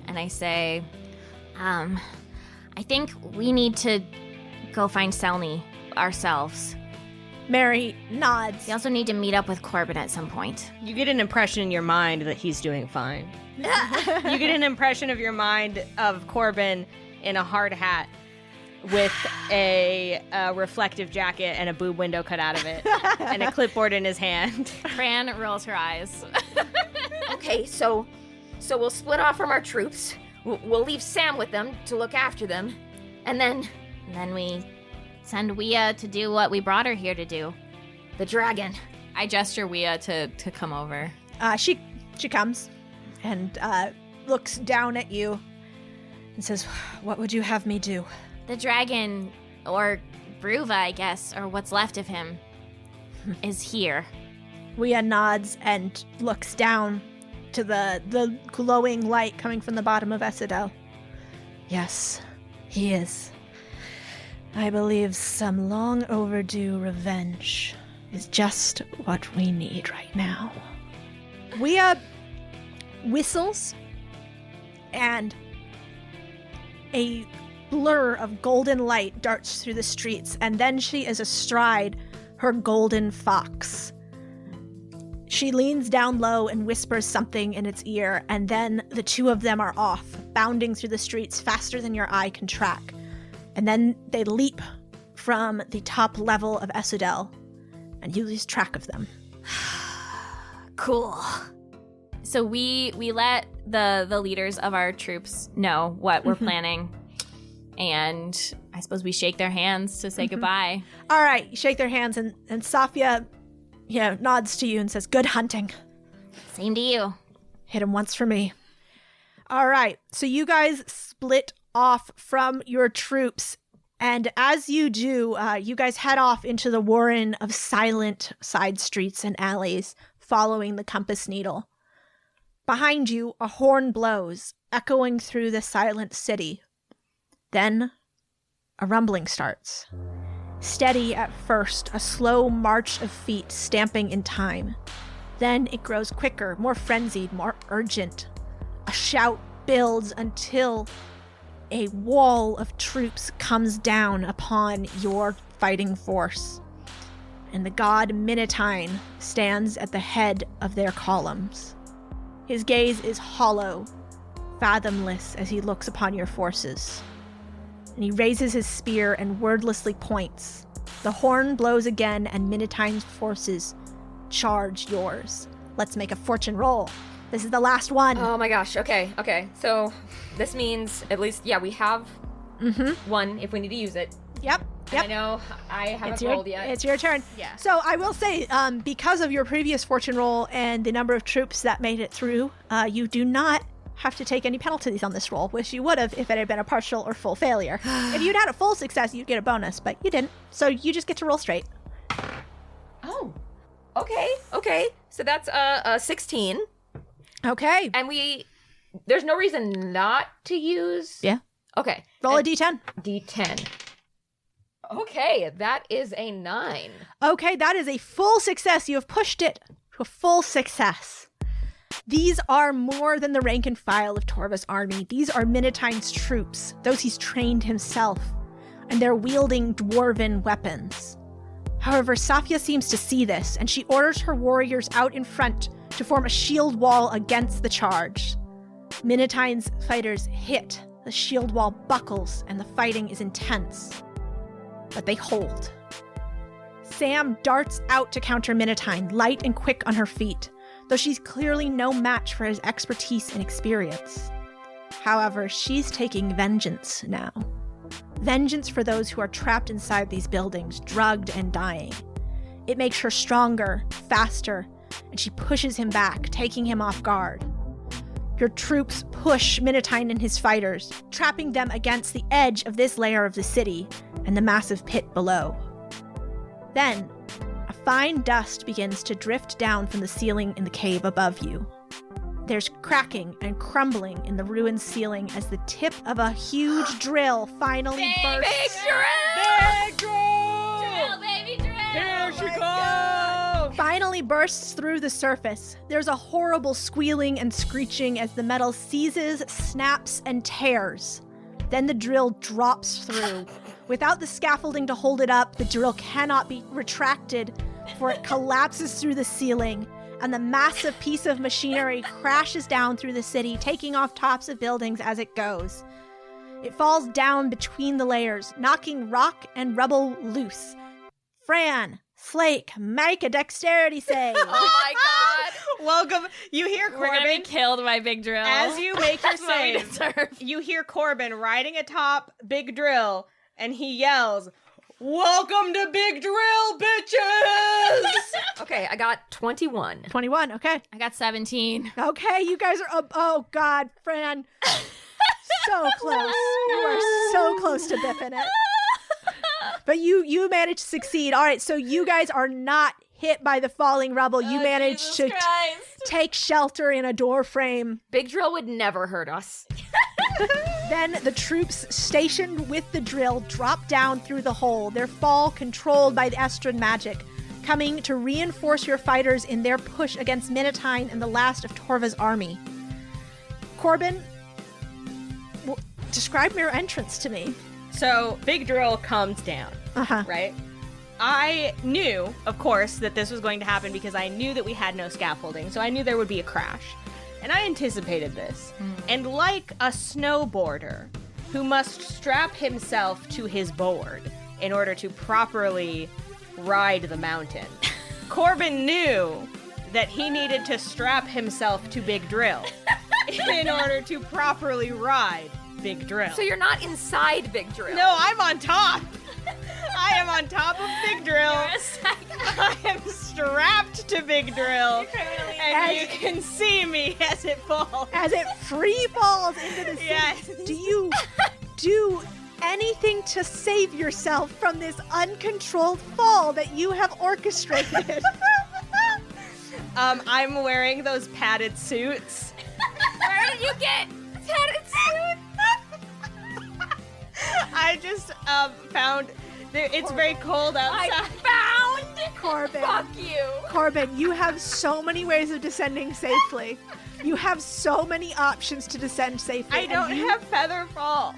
and I say, I think we need to go find Selny ourselves. Mary nods. We also need to meet up with Corbin at some point. You get an impression in your mind that he's doing fine. You get an impression of your mind of Corbin in a hard hat with a reflective jacket and a boob window cut out of it and a clipboard in his hand. Fran rolls her eyes. Okay, so we'll split off from our troops. We'll leave Sam with them to look after them. And then we send Wea to do what we brought her here to do. the dragon. I gesture Wea to come over. She comes and looks down at you and says, "What would you have me do?" The dragon, or Bruva, I guess, or what's left of him, is here. Wea nods and looks down to the glowing light coming from the bottom of Essedel. Yes, he is. I believe some long overdue revenge is just what we need right now. Wea whistles, and a blur of golden light darts through the streets, and then she is astride her golden fox. She leans down low and whispers something in its ear, and then the two of them are off, bounding through the streets faster than your eye can track. And then they leap from the top level of Essedel, and you lose track of them. Cool. So we let the leaders of our troops know what we're planning, and I suppose we shake their hands to say goodbye. All right, you shake their hands, and Safia, nods to you and says, "Good hunting. Same to you. Hit him once for me." All right, so you guys split off from your troops, and as you do, you guys head off into the warren of silent side streets and alleys, following the compass needle. Behind you, a horn blows, echoing through the silent city. Then, a rumbling starts. Steady at first, a slow march of feet stamping in time. Then it grows quicker, more frenzied, more urgent. A shout builds until a wall of troops comes down upon your fighting force. And the god Minotine stands at the head of their columns. His gaze is hollow, fathomless as he looks upon your forces. And he raises his spear and wordlessly points. The horn blows again, and Minotine's forces charge yours. Let's make a fortune roll. This is the last one. Oh my gosh, okay. So this means at least, we have one if we need to use it. Yep. I know I haven't rolled yet. It's your turn. Yeah. So I will say, because of your previous fortune roll and the number of troops that made it through, you do not have to take any penalties on this roll, which you would have if it had been a partial or full failure. If you'd had a full success, you'd get a bonus, but you didn't. So you just get to roll straight. Oh, okay. So that's a 16. Okay. And there's no reason not to use. Yeah. Okay. Roll a d10. D10. Okay, that is a 9. Okay, that is a full success. You have pushed it to a full success. These are more than the rank and file of Torva's army. These are Minotine's troops, those he's trained himself, and they're wielding dwarven weapons. However, Safia seems to see this, and she orders her warriors out in front to form a shield wall against the charge. Minotine's fighters hit, the shield wall buckles, and the fighting is intense. But they hold. Sam darts out to counter Minotine, light and quick on her feet, though she's clearly no match for his expertise and experience. However, she's taking vengeance now. Vengeance for those who are trapped inside these buildings, drugged and dying. It makes her stronger, faster, and she pushes him back, taking him off guard. Your troops push Minotine and his fighters, trapping them against the edge of this layer of the city and the massive pit below. Then, a fine dust begins to drift down from the ceiling in the cave above you. There's cracking and crumbling in the ruined ceiling as the tip of a huge drill finally bursts. Big drill! Big drill! Drill, baby, drill! Here she comes! finally bursts through the surface. There's a horrible squealing and screeching as the metal seizes, snaps, and tears. Then the drill drops through. Without the scaffolding to hold it up, the drill cannot be retracted, for it collapses through the ceiling, and the massive piece of machinery crashes down through the city, taking off tops of buildings as it goes. It falls down between the layers, knocking rock and rubble loose. Fran, Flake, make a dexterity save. Oh my god. Welcome. You hear We're gonna be Corbin killed by Big Drill. as you make your That's what we save. deserve. You hear Corbin riding atop Big Drill, and he yells, "Welcome to Big Drill, bitches!" Okay, I got 21. 21, okay. I got 17. Okay, you guys are, oh God, Fran. So close. You are so close to biffing it. But you managed to succeed. All right, so you guys are not hit by the falling rubble. You managed to take shelter in a door frame. Big Drill would never hurt us. Then the troops stationed with the drill drop down through the hole, their fall controlled by the Estrin magic, coming to reinforce your fighters in their push against Minotine and the last of Torva's army. Corbin, describe your entrance to me. So Big Drill comes down, Uh-huh. right? I knew, of course, that this was going to happen because I knew that we had no scaffolding, so I knew there would be a crash. And I anticipated this. And like a snowboarder who must strap himself to his board in order to properly ride the mountain, Corbin knew that he needed to strap himself to Big Drill in order to properly ride Big Drill. So you're not inside Big Drill. No, I'm on top. I am on top of Big Drill. I am strapped to Big Drill. And you can see me as it falls. As it free falls into the sea. Yes. Do you do anything to save yourself from this uncontrolled fall that you have orchestrated? I'm wearing those padded suits. Where did you get padded suit? I just found it's very cold outside. Corbin. Fuck you. Corbin, you have so many ways of descending safely. You have so many options to descend safely. I don't have feather fall.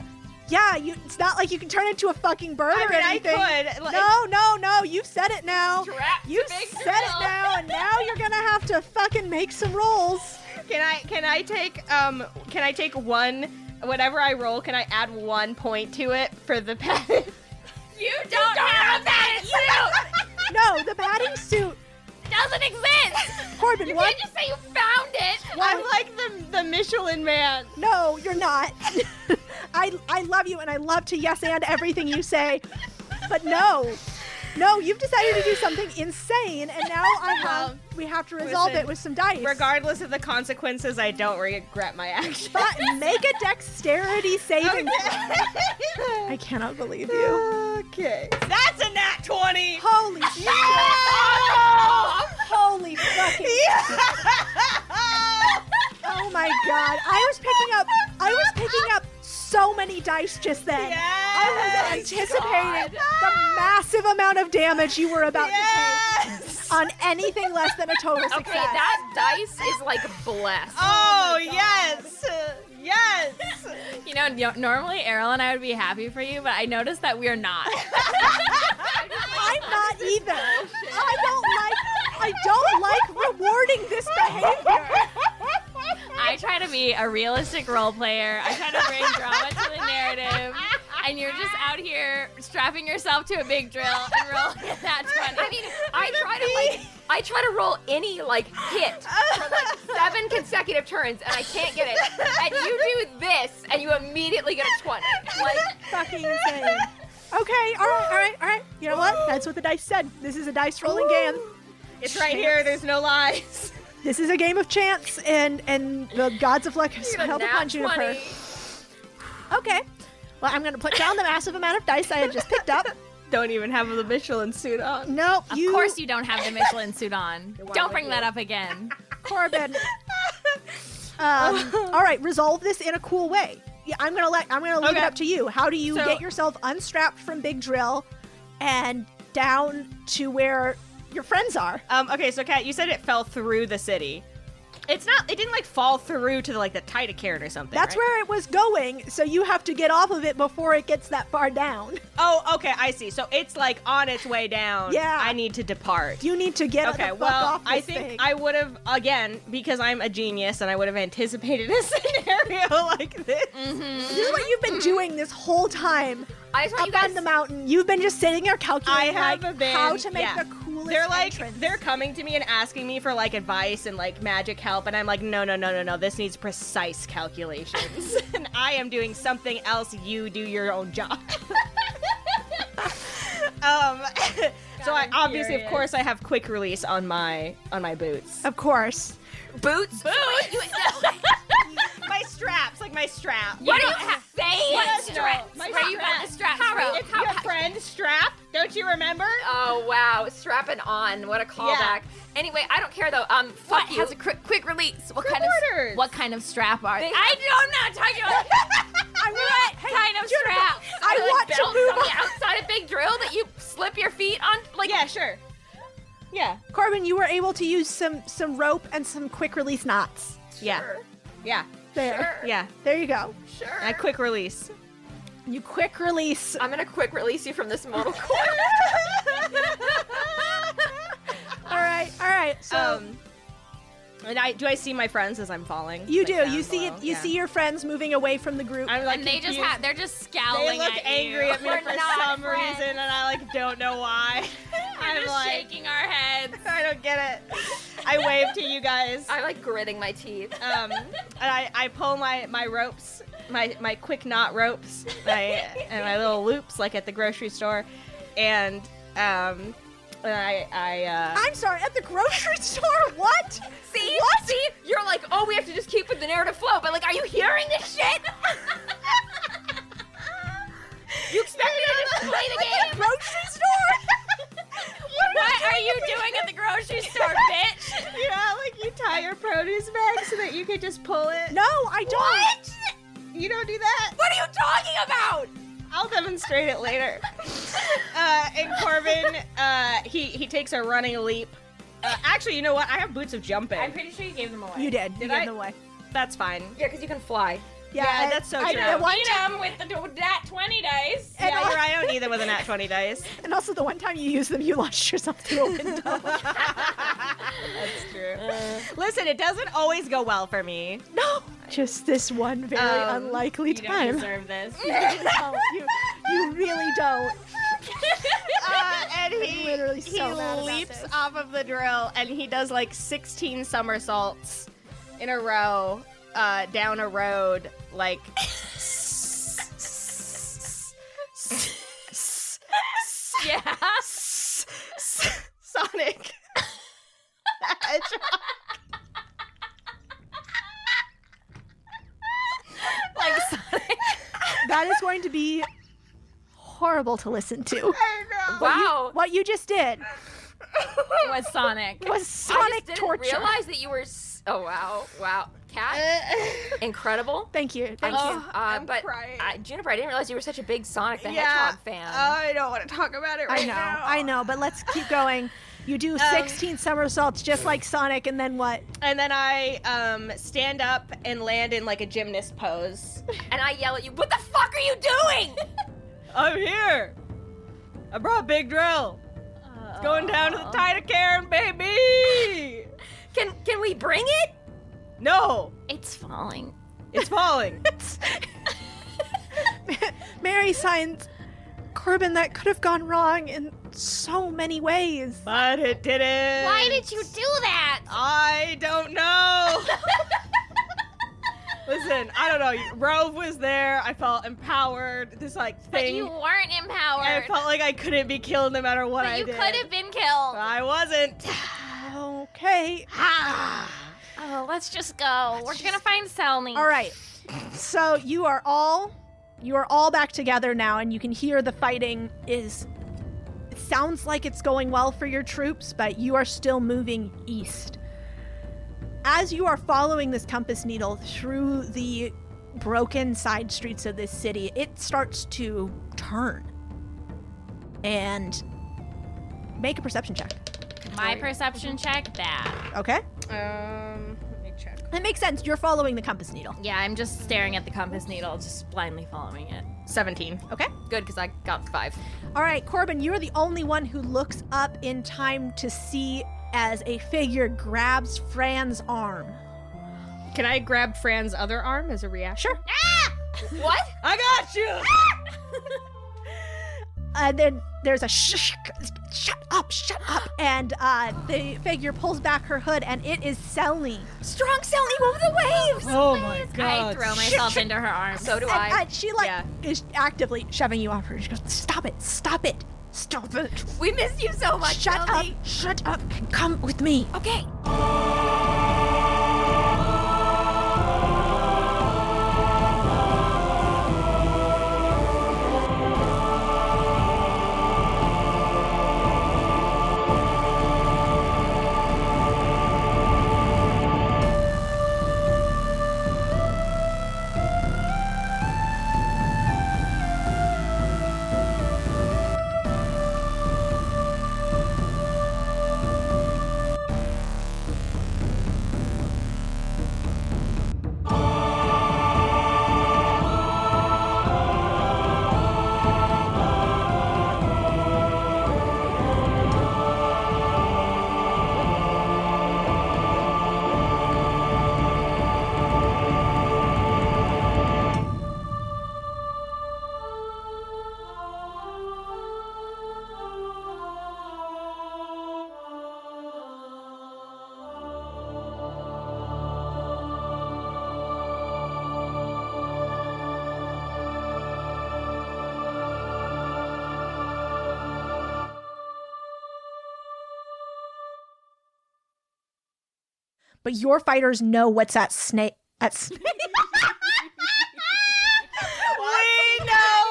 Yeah, it's not like you can turn into a fucking bird I or mean, anything. I could. Like, No, you've said it now. Strapped You've to Big said Drill. it now, and now you're gonna have to fucking make some rolls. Can I take one, whatever I roll, can I add 1 point to it for the padded? You don't have that suit. No, the padding suit. Doesn't exist. Corbin, You what? can't just say you found it. I'm like the Michelin Man. No, you're not. I love you, and I love to yes and everything you say, but no, you've decided to do something insane, and now we have to resolve Listen, it with some dice. Regardless of the consequences, I don't regret my action. But make a dexterity saving. I cannot believe you. Okay. That's a nat 20. Holy shit! Holy fucking! Oh my god! I was picking up so many dice just then. I was anticipating the massive amount of damage you were about to take on anything less than a total success. Okay, that dice is like blessed. Oh, yes. Yes. You know, normally Errol and I would be happy for you, but I noticed that we're not. I'm not either. I don't like rewarding this behavior. I try to be a realistic role player. I try to bring drama to the narrative. And you're just out here strapping yourself to a big drill and rolling that 20. I mean, I try to roll any hit for 7 consecutive turns and I can't get it. And you do this and you immediately get a 20. Fucking insane. Okay, all right. You know what? That's what the dice said. This is a dice rolling game. It's right here. There's no lies. This is a game of chance, and the gods of luck You got a held nat upon Juniper. 20. Okay. Well, I'm going to put down the massive amount of dice I had just picked up. Don't even have the Michelin suit on. No, Of course you don't have the Michelin suit on. Don't bring that up again. Corbin. All right, resolve this in a cool way. Yeah, I'm gonna leave it up to you. How do you get yourself unstrapped from Big Drill and down to where your friends are. Okay, so Kat, you said it fell through the city. It didn't like fall through to the Titacairn or something. That's right? where it was going, so you have to get off of it before it gets that far down. Oh, okay, I see. So it's like on its way down. Yeah. I need to depart. You need to get the fuck off this I think thing. I would have, again, because I'm a genius and I would have anticipated a scenario like this. This is what you've been doing this whole time. I just want you Up guys on the mountain, you've been just sitting there calculating I have like, been, how to make yeah. the coolest They're like, entrance. they're coming to me and asking me for like advice and like magic help, and I'm like, no, this needs precise calculations. And I am doing something else. You do your own job. So I obviously, of course, I have quick release on my boots. Of course. boots. My straps, like my strap. What are you saying? What Straps. My Where are you at the straps? It's your friend Strap. Don't you remember? Oh wow, strapping on. What a callback. Anyway, I don't care though. Fuck you. Has a quick release. Orders. What kind of strap are they? I'm not talking about what kind of strap. I want to move on the outside of Big Drill that you slip your feet on. Like Yeah, sure. Yeah. Corbin, you were able to use some rope and some quick release knots. Yeah. Yeah. There. Yeah. There you go. Sure. A quick release. You quick release. I'm gonna quick release you from this mortal coil. All right. So and do I see my friends as I'm falling? you Like, do. down You see below? it. You see your friends moving away from the group. I'm like And they just confused. they're just They scowling look at angry you. at me We're for not some friends. reason, and I like don't know why. I'm Just like, shaking our heads. I don't get it. I wave to you guys. I'm like gritting my teeth. And I pull my ropes, my quick knot ropes, and my little loops like at the grocery store, and I I'm sorry. At the grocery store. What? See? What? See? You're like, oh, we have to just keep with the narrative flow, but like, are you hearing this shit? You expect me to just play the game? Grocery store. What are you doing at the grocery store, bitch? you know, like you tie your produce bag so that you could just pull it. No, I don't. What? You don't do that. What are you talking about? I'll demonstrate it later. And Corbin, he takes a running leap. Actually, you know what? I have boots of jumping. I'm pretty sure you gave them away. You did. You I? gave them away. That's fine. Yeah, because you can fly. Yeah, that's so true. The one Beat time, them with the nat 20 dice. and, Yeah, al- you're right. I don't need them with a nat 20 dice. and also the one time you used them, you launched yourself through a window. That's true. Listen, it doesn't always go well for me. No, just this one very unlikely You don't time. deserve this. No, you really don't. And he literally so mad about leaps this. off of the drill and he does like 16 somersaults in a row down a road like Yeah. Sonic the Hedgehog. Like Sonic. That is going to be horrible to listen to. I know. Wow. What you just did Was Sonic. was I sonic just didn't torture. realize that you were. Oh wow. Cat, incredible. Thank you. Thank Oh, you. I'm But crying. Juniper, I didn't realize you were such a big Sonic the Yeah. Hedgehog fan. I don't want to talk about it right now. I know, but let's keep going. You do 16 somersaults just like Sonic, and then what? And then I stand up and land in like a gymnast pose. And I yell at you, what the fuck are you doing? I'm here. I brought Big Drill. It's going down to the Titacairn, baby. Can we bring it? No, It's falling. it's falling. Mary signs, Corbin, that could have gone wrong in so many ways. But it didn't. Why did you do that? I don't know. Listen, I don't know. Rove was there. I felt empowered. This like But thing. you weren't empowered. I felt like I couldn't be killed no matter what but I you did. could have been killed. I wasn't. Okay. Oh, let's just go. We're gonna find Selmy. All right. So you are all back together now, and you can hear the fighting is. It sounds like it's going well for your troops, but you are still moving east. As you are following this compass needle through the broken side streets of this city, it starts to turn. And make a perception check. My perception check, bad. Okay. Let me check. That makes sense. You're following the compass needle. Yeah, I'm just staring at the compass needle, just blindly following it. 17. Okay. Good, because I got 5. All right, Corbin, you're the only one who looks up in time to see as a figure grabs Fran's arm. Can I grab Fran's other arm as a reaction? Sure. What? I got you! And then there's a shut up, and the figure pulls back her hood, and it is Selny. Strong Selny over the waves. Oh my I throw myself into her arms. So do I. And she Yeah. is actively shoving you off her. She goes, stop it. We miss you so much, Shut up, and come with me. Okay. But your fighters know what's at snake. We know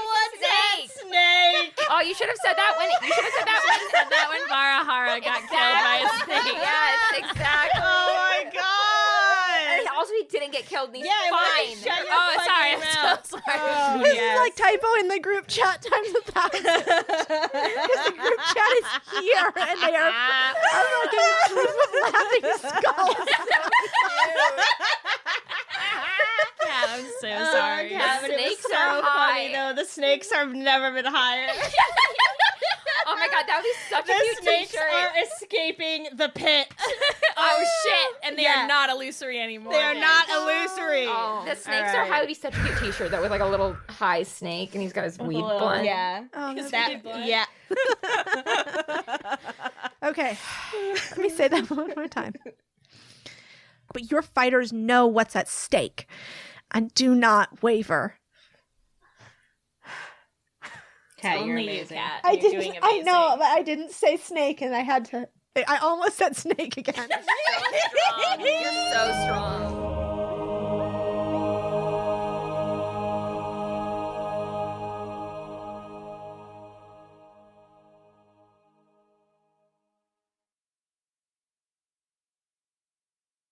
what's that snake! Oh, you should have said that when that when Barahara got killed by a snake. Yes, exactly. Oh my god! And also, he didn't get killed. And he's Yeah, fine. shut your Oh, sorry, fucking I'm mouth. so sorry. Oh, This yes. is like typo in the group chat times 1,000. Because the group chat is here, and they are like a group of laughing skulls. Yeah, I'm so sorry. Yeah, but it was Snakes so are funny high. though. The snakes have never been higher. Oh my god, that would be such a The cute snakes t-shirt. are escaping the pit. Oh shit! And they Yeah. are not illusory anymore. They are not illusory. Oh, the snakes All are right. high would be such a cute t-shirt though, with like a little high snake, and he's got his weed blunt. Yeah. Oh, that's That, blood. yeah. Okay, let me say that one more time. But your fighters know what's at stake and do not waver. Cat, you're Only you, amazing. Cat. I You're didn't. doing I know, amazing. but I didn't say snake, and I had to. I almost said snake again. You're so strong.